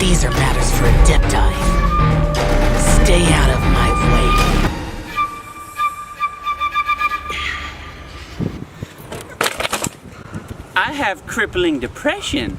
These are matters for a dip dive. Stay out of my way. I have crippling depression.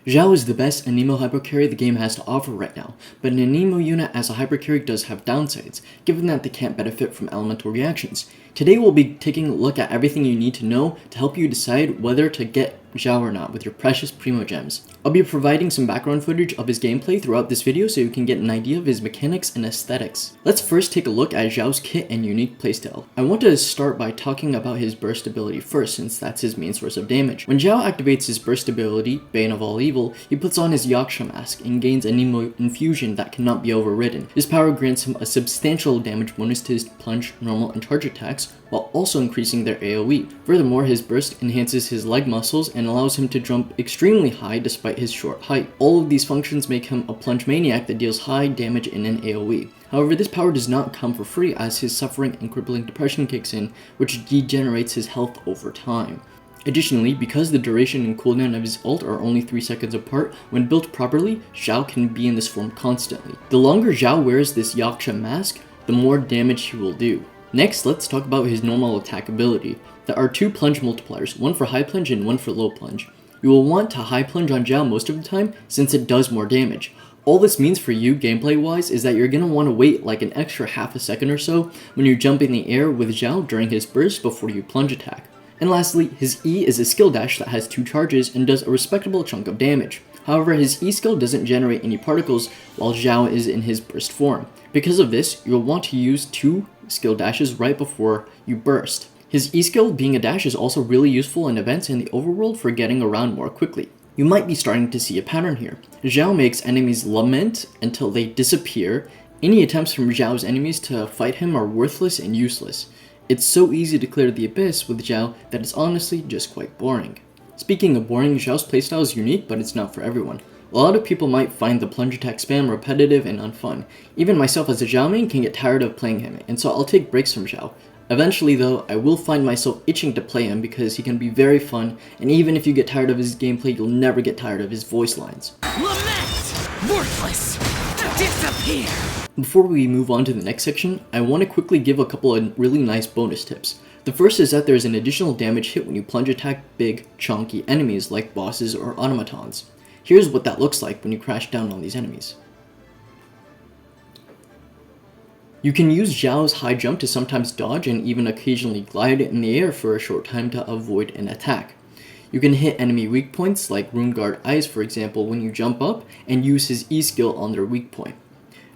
Xiao is the best Anemo hypercarry the game has to offer right now, but an Anemo unit as a hypercarry does have downsides, given that they can't benefit from elemental reactions. Today we'll be taking a look at everything you need to know to help you decide whether to get Xiao or not with your precious Primogems. I'll be providing some background footage of his gameplay throughout this video so you can get an idea of his mechanics and aesthetics. Let's first take a look at Xiao's kit and unique playstyle. I want to start by talking about his burst ability first, since that's his main source of damage. When Xiao activates his burst ability, Bane of All Evil, he puts on his Yaksha mask and gains a Nemo infusion that cannot be overridden. This power grants him a substantial damage bonus to his plunge, normal, and charge attacks, while also increasing their AoE. Furthermore, his burst enhances his leg muscles and allows him to jump extremely high despite his short height. All of these functions make him a plunge maniac that deals high damage in an AoE. However, this power does not come for free, as his suffering and crippling depression kicks in, which degenerates his health over time. Additionally, because the duration and cooldown of his ult are only 3 seconds apart, when built properly, Xiao can be in this form constantly. The longer Xiao wears this Yaksha mask, the more damage he will do. Next, let's talk about his normal attack ability. There are 2 plunge multipliers, one for high plunge and one for low plunge. You will want to high plunge on Xiao most of the time since it does more damage. All this means for you gameplay wise is that you're going to want to wait like an extra half a second or so when you jump in the air with Xiao during his burst before you plunge attack. And lastly, his E is a skill dash that has 2 charges and does a respectable chunk of damage. However, his E skill doesn't generate any particles while Xiao is in his burst form. Because of this, you'll want to use 2 skill dashes right before you burst. His E skill being a dash is also really useful in events in the overworld for getting around more quickly. You might be starting to see a pattern here. Xiao makes enemies lament until they disappear. Any attempts from Xiao's enemies to fight him are worthless and useless. It's so easy to clear the abyss with Xiao that it's honestly just quite boring. Speaking of boring, Xiao's playstyle is unique, but it's not for everyone. A lot of people might find the plunge attack spam repetitive and unfun. Even myself as a Xiao main can get tired of playing him, and so I'll take breaks from Xiao. Eventually though, I will find myself itching to play him because he can be very fun, and even if you get tired of his gameplay, you'll never get tired of his voice lines. Lament! Worthless! Disappear! Before we move on to the next section, I want to quickly give a couple of really nice bonus tips. The first is that there's an additional damage hit when you plunge attack big, chunky enemies like bosses or automatons. Here's what that looks like when you crash down on these enemies. You can use Xiao's high jump to sometimes dodge and even occasionally glide in the air for a short time to avoid an attack. You can hit enemy weak points like Rune Guard Eyes for example when you jump up and use his E skill on their weak point.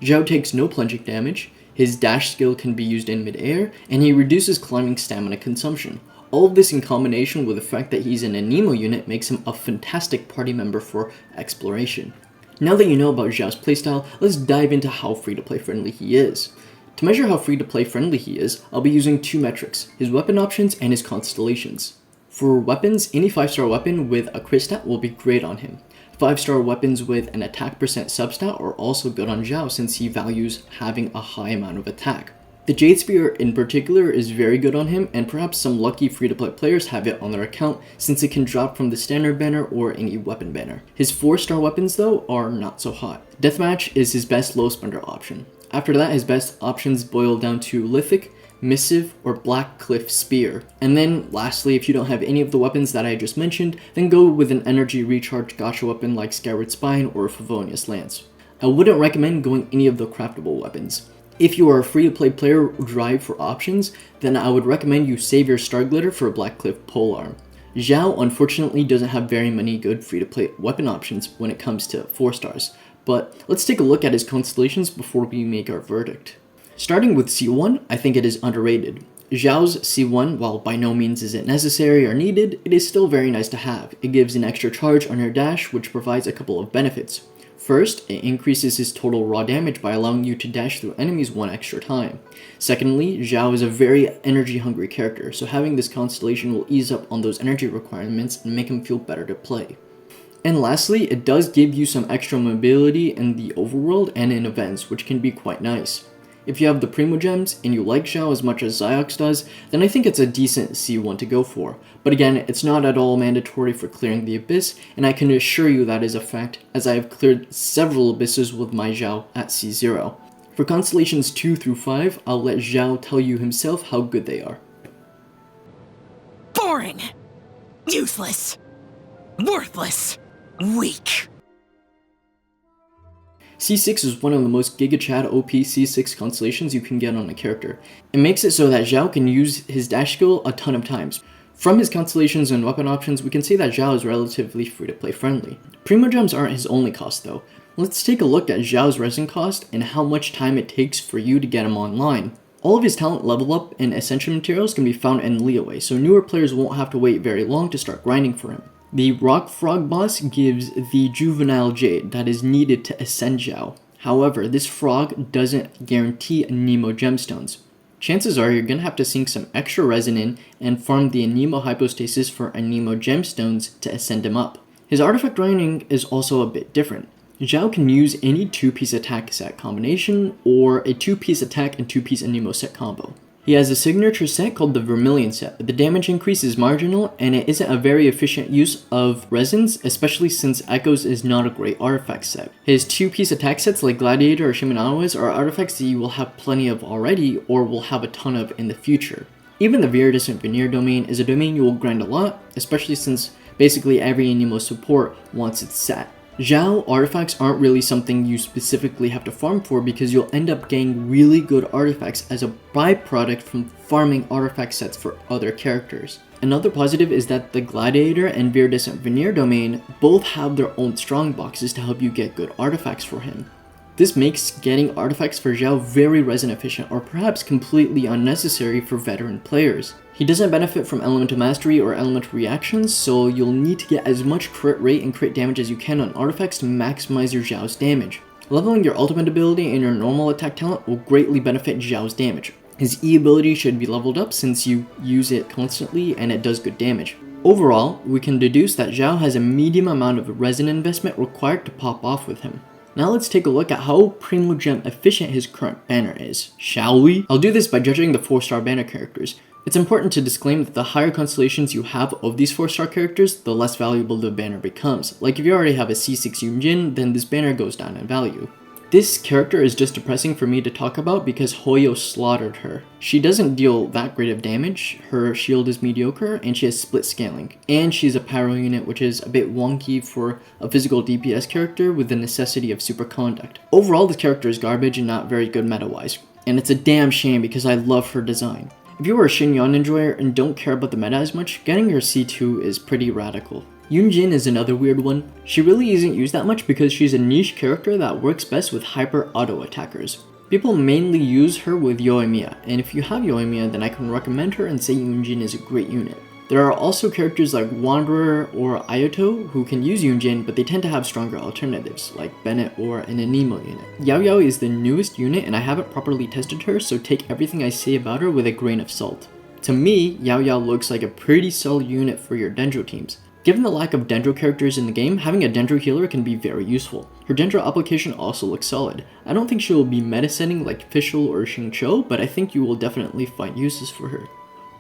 Xiao takes no plunging damage, his dash skill can be used in mid-air, and he reduces climbing stamina consumption. All of this in combination with the fact that he's an Anemo unit makes him a fantastic party member for exploration. Now that you know about Xiao's playstyle, let's dive into how free-to-play friendly he is. To measure how free-to-play friendly he is, I'll be using 2 metrics, his weapon options and his constellations. For weapons, any 5-star weapon with a crit stat will be great on him. 5-star weapons with an attack percent substat are also good on Xiao since he values having a high amount of attack. The Jade Spear in particular is very good on him, and perhaps some lucky free-to-play players have it on their account since it can drop from the standard banner or any weapon banner. His 4-star weapons though are not so hot. Deathmatch is his best low spender option. After that, his best options boil down to Lithic, Missive, or Black Cliff Spear. And then lastly, if you don't have any of the weapons that I just mentioned, then go with an energy recharge gacha weapon like Skyward Spine or Favonius Lance. I wouldn't recommend going any of the craftable weapons. If you are a free-to-play player who drive for options, then I would recommend you save your Star Glitter for a Black Cliff Polearm. Xiao unfortunately doesn't have very many good free-to-play weapon options when it comes to 4 stars, but let's take a look at his constellations before we make our verdict. Starting with C1, I think it is underrated. Xiao's C1, while by no means is it necessary or needed, it is still very nice to have. It gives an extra charge on your dash, which provides a couple of benefits. First, it increases his total raw damage by allowing you to dash through enemies 1 extra time. Secondly, Xiao is a very energy hungry character, so having this constellation will ease up on those energy requirements and make him feel better to play. And lastly, it does give you some extra mobility in the overworld and in events, which can be quite nice. If you have the Primogems and you like Xiao as much as Xiox does, then I think it's a decent C1 to go for. But again, it's not at all mandatory for clearing the Abyss, and I can assure you that is a fact, as I have cleared several Abysses with my Xiao at C0. For Constellations 2 through 5, I'll let Xiao tell you himself how good they are. Boring. Useless. Worthless. Weak. C6 is one of the most Giga Chad OP C6 constellations you can get on a character. It makes it so that Xiao can use his dash skill a ton of times. From his constellations and weapon options, we can say that Xiao is relatively free-to-play friendly. Primogems aren't his only cost though. Let's take a look at Xiao's resin cost and how much time it takes for you to get him online. All of his talent level up and ascension materials can be found in Leeway, so newer players won't have to wait very long to start grinding for him. The Rock Frog boss gives the Juvenile Jade that is needed to ascend Xiao. However, this frog doesn't guarantee Nemo gemstones. Chances are you're gonna have to sink some extra resin in and farm the Anemo hypostasis for Anemo gemstones to ascend him up. His artifact grinding is also a bit different. Xiao can use any 2-piece attack set combination or a 2-piece attack and 2-piece Anemo set combo. He has a signature set called the Vermilion set, but the damage increase is marginal and it isn't a very efficient use of resins, especially since Echoes is not a great artifact set. His 2-piece attack sets like Gladiator or Shimenawas are artifacts that you will have plenty of already or will have a ton of in the future. Even the Viridescent Veneer domain is a domain you will grind a lot, especially since basically every Anemo support wants its set. Xiao artifacts aren't really something you specifically have to farm for because you'll end up getting really good artifacts as a byproduct from farming artifact sets for other characters. Another positive is that the Gladiator and Viridescent Veneer domain both have their own strong boxes to help you get good artifacts for him. This makes getting artifacts for Xiao very resin efficient or perhaps completely unnecessary for veteran players. He doesn't benefit from elemental mastery or elemental reactions, so you'll need to get as much crit rate and crit damage as you can on artifacts to maximize your Xiao's damage. Leveling your ultimate ability and your normal attack talent will greatly benefit Xiao's damage. His E ability should be leveled up since you use it constantly and it does good damage. Overall, we can deduce that Xiao has a medium amount of resin investment required to pop off with him. Now let's take a look at how Primogem efficient his current banner is, shall we? I'll do this by judging the 4-star banner characters. It's important to disclaim that the higher constellations you have of these 4-star characters, the less valuable the banner becomes. Like if you already have a C6 Yunjin, then this banner goes down in value. This character is just depressing for me to talk about because Hoyo slaughtered her. She doesn't deal that great of damage, her shield is mediocre, and she has split scaling. And she's a pyro unit, which is a bit wonky for a physical DPS character with the necessity of superconduct. Overall, this character is garbage and not very good meta-wise, and it's a damn shame because I love her design. If you are a Shinyan enjoyer and don't care about the meta as much, getting her C2 is pretty radical. Yunjin is another weird one. She really isn't used that much because she's a niche character that works best with hyper auto attackers. People mainly use her with Yoimiya, and if you have Yoimiya then I can recommend her and say Yunjin is a great unit. There are also characters like Wanderer or Ayato who can use Yunjin, but they tend to have stronger alternatives, like Bennett or an Anemo unit. Yao Yao is the newest unit and I haven't properly tested her, so take everything I say about her with a grain of salt. To me, Yao Yao looks like a pretty solid unit for your Dendro teams. Given the lack of Dendro characters in the game, having a Dendro healer can be very useful. Her Dendro application also looks solid. I don't think she will be meta-setting like Fischl or Xingqiu, but I think you will definitely find uses for her.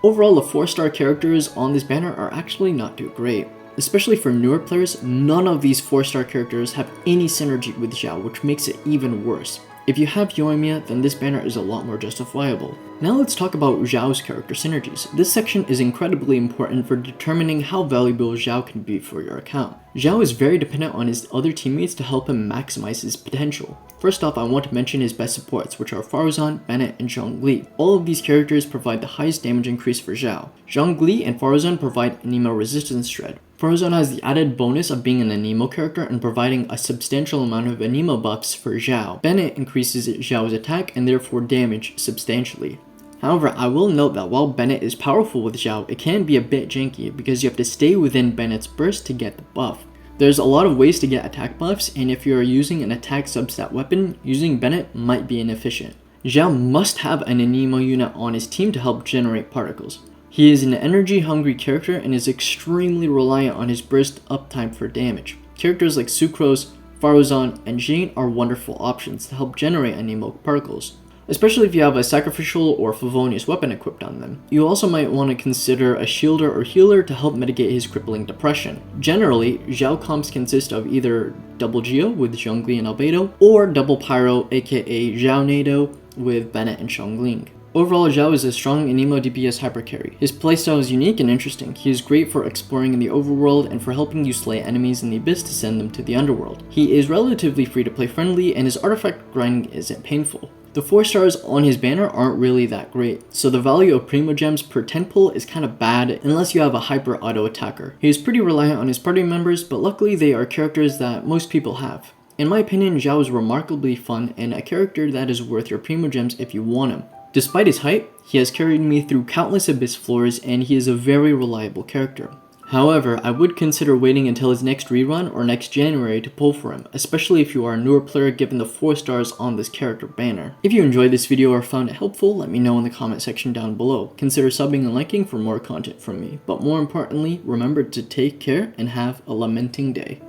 Overall, the 4-star characters on this banner are actually not too great. Especially for newer players, none of these 4-star characters have any synergy with Xiao, which makes it even worse. If you have Yoimiya, then this banner is a lot more justifiable. Now let's talk about Xiao's character synergies. This section is incredibly important for determining how valuable Xiao can be for your account. Xiao is very dependent on his other teammates to help him maximize his potential. First off, I want to mention his best supports, which are Faruzan, Bennett, and Zhongli. All of these characters provide the highest damage increase for Xiao. Zhongli and Faruzan provide Anemo resistance shred. Faruzan has the added bonus of being an Anemo character and providing a substantial amount of Anemo buffs for Xiao. Bennett increases Xiao's attack and therefore damage substantially. However, I will note that while Bennett is powerful with Xiao, it can be a bit janky because you have to stay within Bennett's burst to get the buff. There's a lot of ways to get attack buffs, and if you are using an attack substat weapon, using Bennett might be inefficient. Xiao must have an Anemo unit on his team to help generate particles. He is an energy-hungry character and is extremely reliant on his burst uptime for damage. Characters like Sucrose, Faruzan, and Jane are wonderful options to help generate Anemo particles. especially if you have a sacrificial or Favonius weapon equipped on them. You also might want to consider a shielder or healer to help mitigate his crippling depression. Generally, Xiao comps consist of either double Geo with Zhongli and Albedo, or double Pyro aka Xiao Nado with Bennett and Xiongling. Overall, Xiao is a strong Anemo DPS hypercarry. His playstyle is unique and interesting. He is great for exploring in the overworld and for helping you slay enemies in the abyss to send them to the underworld. He is relatively free to play friendly, and his artifact grinding isn't painful. The 4 stars on his banner aren't really that great, so the value of Primogems per 10 pull is kinda bad unless you have a hyper auto attacker. He is pretty reliant on his party members, but luckily they are characters that most people have. In my opinion, Xiao is remarkably fun and a character that is worth your Primogems if you want him. Despite his height, he has carried me through countless abyss floors and he is a very reliable character. However, I would consider waiting until his next rerun or next January to pull for him, especially if you are a newer player given the 4 stars on this character banner. If you enjoyed this video or found it helpful, let me know in the comment section down below. Consider subbing and liking for more content from me, but more importantly, remember to take care and have a lamenting day.